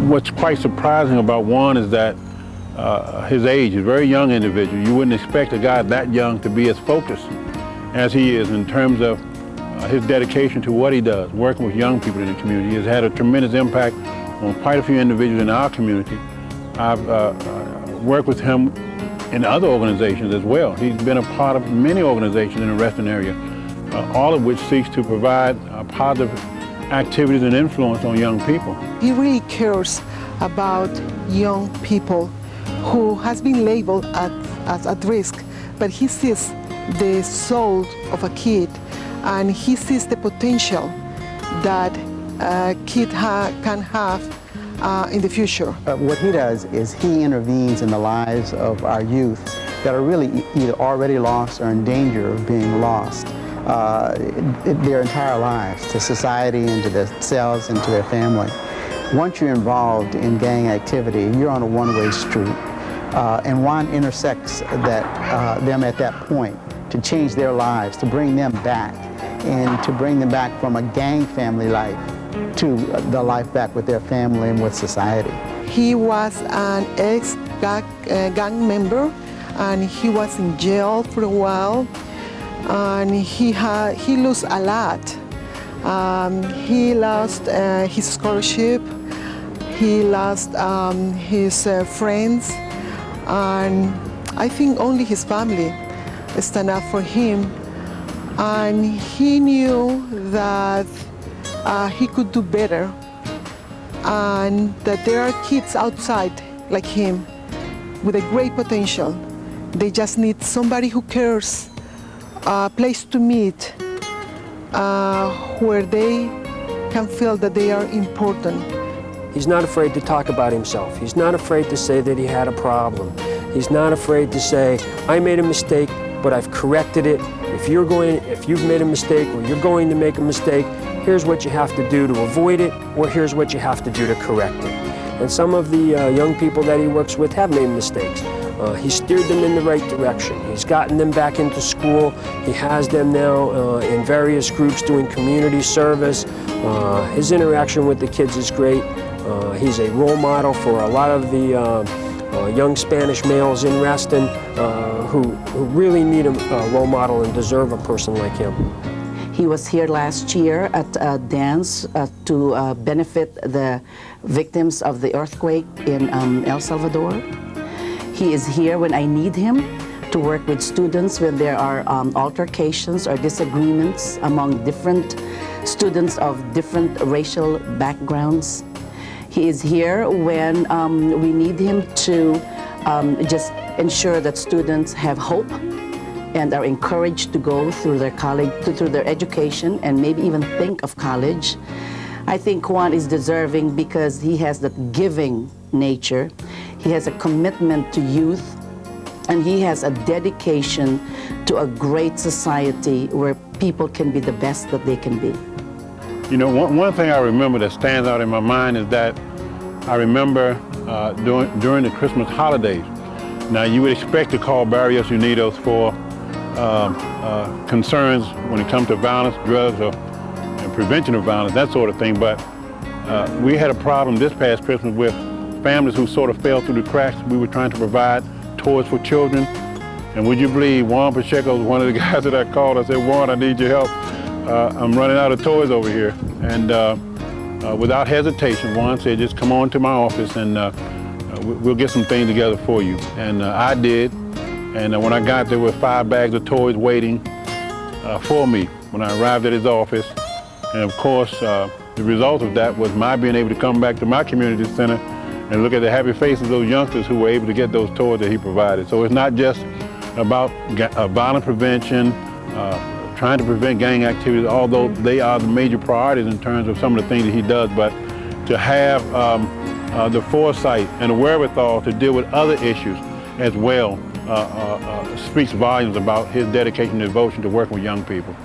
What's quite surprising about Juan is that his age, he's a very young individual. You wouldn't expect a guy that young to be as focused as he is in terms of his dedication to what he does, working with young people in the community. He has had a tremendous impact on quite a few individuals in our community. I've worked with him in other organizations as well. He's been a part of many organizations in the Reston area, all of which seeks to provide positive activities and influence on young people. He really cares about young people who has been labeled as at risk, but he sees the soul of a kid and he sees the potential that a kid can have in the future. What he does is he intervenes in the lives of our youth that are really either already lost or in danger of being lost their entire lives, to society and to themselves and to their family. Once you're involved in gang activity, you're on a one-way street. And Juan intersects them at that point to change their lives, to bring them back, and to bring them back from a gang family life to the life back with their family and with society. He was an ex-gang member, and he was in jail for a while, and he lost a lot. He lost his scholarship, he lost his friends, and I think only his family stand up for him. And he knew that he could do better, and that there are kids outside like him with a great potential. They just need somebody who cares, a place to meet, where they can feel that they are important. He's not afraid to talk about himself. He's not afraid to say that he had a problem. He's not afraid to say, I made a mistake, but I've corrected it. If you've made a mistake or you're going to make a mistake, here's what you have to do to avoid it, or here's what you have to do to correct it. And some of the young people that he works with have made mistakes. He steered them in the right direction. He's gotten them back into school. He has them now in various groups doing community service. His interaction with the kids is great. He's a role model for a lot of the young Spanish males in Reston who really need a role model and deserve a person like him. He was here last year at a dance to benefit the victims of the earthquake in El Salvador. He is here when I need him to work with students when there are altercations or disagreements among different students of different racial backgrounds. He is here when we need him to just ensure that students have hope and are encouraged to go through their college, through their education, and maybe even think of college. I think Juan is deserving because he has that giving nature. He has a commitment to youth, and he has a dedication to a great society where people can be the best that they can be. You know, one thing I remember that stands out in my mind is that I remember during the Christmas holidays. Now, you would expect to call Barrios Unidos for concerns when it comes to violence, drugs, and prevention of violence, that sort of thing, but we had a problem this past Christmas with families who sort of fell through the cracks. We were trying to provide toys for children, and would you believe, Juan Pacheco was one of the guys that I called. I said, Juan, I need your help. I'm running out of toys over here. And without hesitation, Juan said, just come on to my office and we'll get some things together for you. And I did. And when I got there, were 5 bags of toys waiting for me when I arrived at his office. And of course, the result of that was my being able to come back to my community center and look at the happy faces of those youngsters who were able to get those toys that he provided. So it's not just about violent prevention, trying to prevent gang activities, although they are the major priorities in terms of some of the things that he does, but to have the foresight and the wherewithal to deal with other issues as well speaks volumes about his dedication and devotion to working with young people.